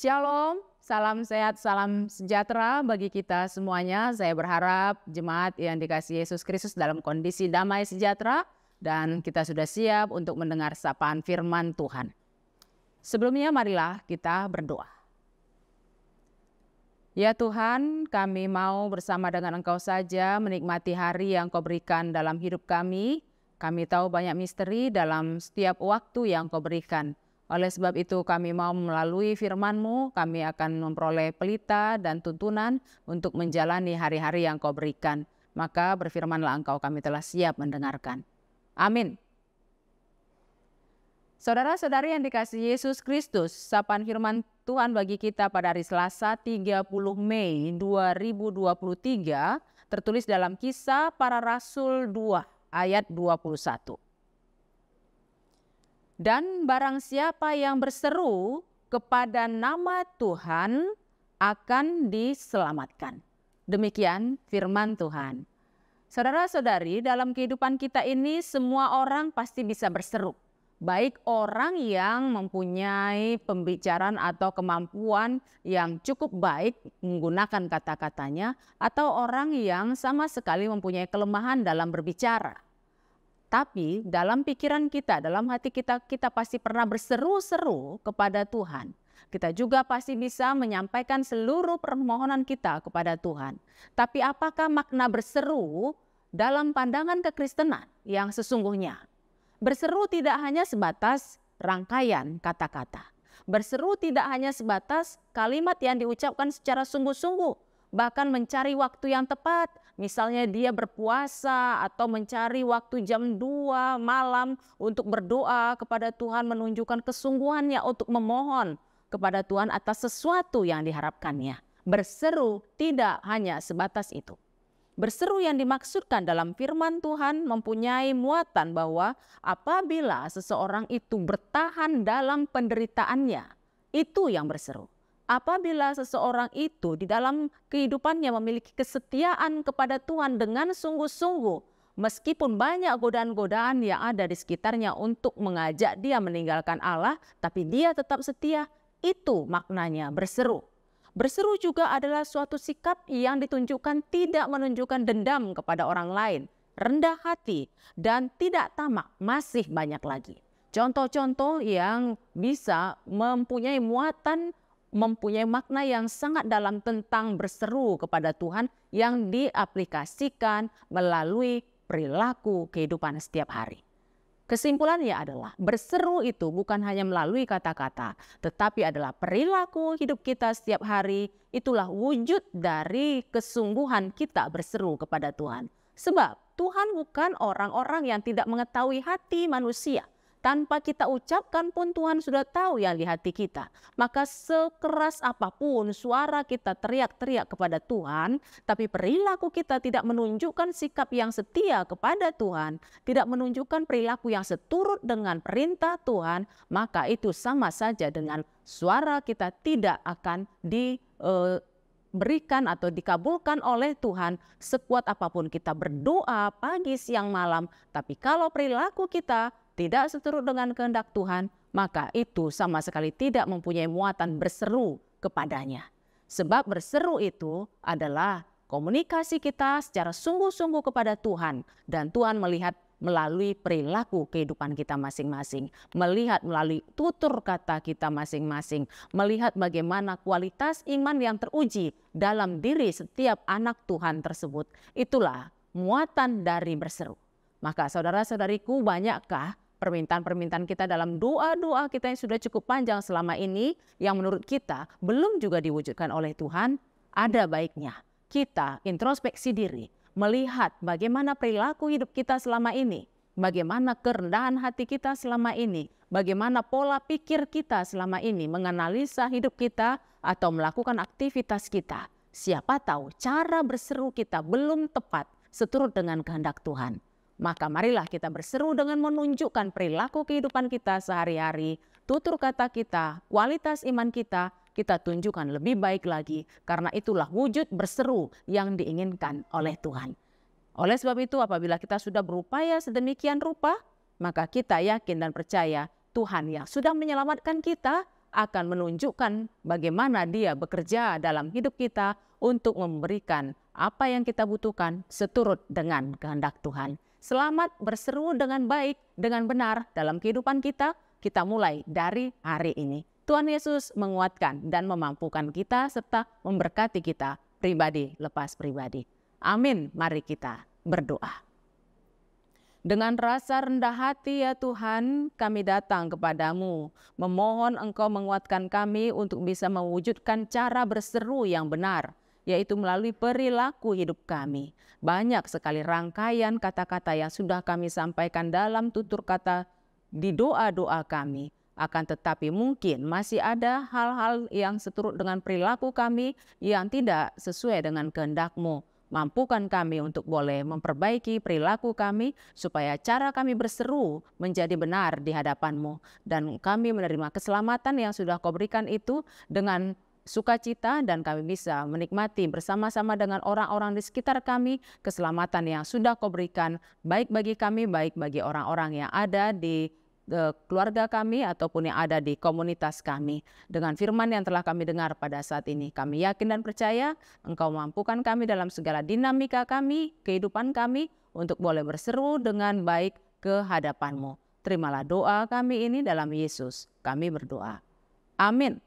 Shalom, salam sehat, salam sejahtera bagi kita semuanya. Saya berharap jemaat yang dikasihi Yesus Kristus dalam kondisi damai sejahtera dan kita sudah siap untuk mendengar sapaan firman Tuhan. Sebelumnya marilah kita berdoa. Ya Tuhan, kami mau bersama dengan Engkau saja menikmati hari yang Kau berikan dalam hidup kami. Kami tahu banyak misteri dalam setiap waktu yang Kau berikan. Oleh sebab itu kami mau melalui firman-Mu, kami akan memperoleh pelita dan tuntunan untuk menjalani hari-hari yang Kau berikan. Maka berfirmanlah Engkau, kami telah siap mendengarkan. Amin. Saudara-saudari yang dikasihi Yesus Kristus, sapaan firman Tuhan bagi kita pada hari Selasa 30 Mei 2023 tertulis dalam Kisah Para Rasul 2 ayat 21. Dan barang siapa yang berseru kepada nama Tuhan akan diselamatkan. Demikian firman Tuhan. Saudara-saudari, dalam kehidupan kita ini semua orang pasti bisa berseru. Baik orang yang mempunyai pembicaraan atau kemampuan yang cukup baik menggunakan kata-katanya, atau orang yang sama sekali mempunyai kelemahan dalam berbicara. Tapi dalam pikiran kita, dalam hati kita, kita pasti pernah berseru-seru kepada Tuhan. Kita juga pasti bisa menyampaikan seluruh permohonan kita kepada Tuhan. Tapi apakah makna berseru dalam pandangan kekristenan yang sesungguhnya? Berseru tidak hanya sebatas rangkaian kata-kata. Berseru tidak hanya sebatas kalimat yang diucapkan secara sungguh-sungguh. Bahkan mencari waktu yang tepat. Misalnya dia berpuasa atau mencari waktu jam 2 malam untuk berdoa kepada Tuhan, menunjukkan kesungguhannya untuk memohon kepada Tuhan atas sesuatu yang diharapkannya. Berseru tidak hanya sebatas itu. Berseru yang dimaksudkan dalam firman Tuhan mempunyai muatan bahwa apabila seseorang itu bertahan dalam penderitaannya, itu yang berseru. Apabila seseorang itu di dalam kehidupannya memiliki kesetiaan kepada Tuhan dengan sungguh-sungguh, meskipun banyak godaan-godaan yang ada di sekitarnya untuk mengajak dia meninggalkan Allah, tapi dia tetap setia, itu maknanya berseru. Berseru juga adalah suatu sikap yang ditunjukkan tidak menunjukkan dendam kepada orang lain, rendah hati, dan tidak tamak, masih banyak lagi. Contoh-contoh yang bisa mempunyai muatan, mempunyai makna yang sangat dalam tentang berseru kepada Tuhan yang diaplikasikan melalui perilaku kehidupan setiap hari. Kesimpulannya adalah berseru itu bukan hanya melalui kata-kata, tetapi adalah perilaku hidup kita setiap hari. Itulah wujud dari kesungguhan kita berseru kepada Tuhan. Sebab Tuhan bukan orang-orang yang tidak mengetahui hati manusia. Tanpa kita ucapkan pun Tuhan sudah tahu yang di hati kita. Maka sekeras apapun suara kita teriak-teriak kepada Tuhan, tapi perilaku kita tidak menunjukkan sikap yang setia kepada Tuhan, tidak menunjukkan perilaku yang seturut dengan perintah Tuhan, maka itu sama saja dengan suara kita tidak akan diberikan atau dikabulkan oleh Tuhan sekuat apapun kita berdoa pagi, siang, malam. Tapi kalau perilaku kita tidak seturut dengan kehendak Tuhan, maka itu sama sekali tidak mempunyai muatan berseru kepadanya. Sebab berseru itu adalah komunikasi kita secara sungguh-sungguh kepada Tuhan. Dan Tuhan melihat melalui perilaku kehidupan kita masing-masing. Melihat melalui tutur kata kita masing-masing. Melihat bagaimana kualitas iman yang teruji dalam diri setiap anak Tuhan tersebut. Itulah muatan dari berseru. Maka saudara-saudariku, banyakkah permintaan-permintaan kita dalam doa-doa kita yang sudah cukup panjang selama ini yang menurut kita belum juga diwujudkan oleh Tuhan? Ada baiknya kita introspeksi diri, melihat bagaimana perilaku hidup kita selama ini, bagaimana kerendahan hati kita selama ini, bagaimana pola pikir kita selama ini, menganalisa hidup kita atau melakukan aktivitas kita. Siapa tahu cara berseru kita belum tepat seturut dengan kehendak Tuhan. Maka marilah kita berseru dengan menunjukkan perilaku kehidupan kita sehari-hari, tutur kata kita, kualitas iman kita tunjukkan lebih baik lagi. Karena itulah wujud berseru yang diinginkan oleh Tuhan. Oleh sebab itu apabila kita sudah berupaya sedemikian rupa, maka kita yakin dan percaya Tuhan yang sudah menyelamatkan kita akan menunjukkan bagaimana Dia bekerja dalam hidup kita untuk memberikan apa yang kita butuhkan seturut dengan kehendak Tuhan. Selamat berseru dengan baik, dengan benar dalam kehidupan kita. Kita mulai dari hari ini. Tuhan Yesus menguatkan dan memampukan kita serta memberkati kita pribadi lepas pribadi. Amin. Mari kita berdoa. Dengan rasa rendah hati ya Tuhan, kami datang kepadamu, memohon Engkau menguatkan kami untuk bisa mewujudkan cara berseru yang benar, yaitu melalui perilaku hidup kami. Banyak sekali rangkaian kata-kata yang sudah kami sampaikan dalam tutur kata di doa-doa kami. Akan tetapi mungkin masih ada hal-hal yang seturut dengan perilaku kami yang tidak sesuai dengan kehendak-Mu. Mampukan kami untuk boleh memperbaiki perilaku kami supaya cara kami berseru menjadi benar di hadapan-Mu. Dan kami menerima keselamatan yang sudah Kau berikan itu dengan sukacita dan kami bisa menikmati bersama-sama dengan orang-orang di sekitar kami keselamatan yang sudah Kau berikan baik bagi kami, baik bagi orang-orang yang ada di keluarga kami ataupun yang ada di komunitas kami. Dengan firman yang telah kami dengar pada saat ini, kami yakin dan percaya Engkau mampukan kami dalam segala dinamika kami, kehidupan kami untuk boleh berseru dengan baik ke hadapan-Mu. Terimalah doa kami ini dalam Yesus. Kami berdoa. Amin.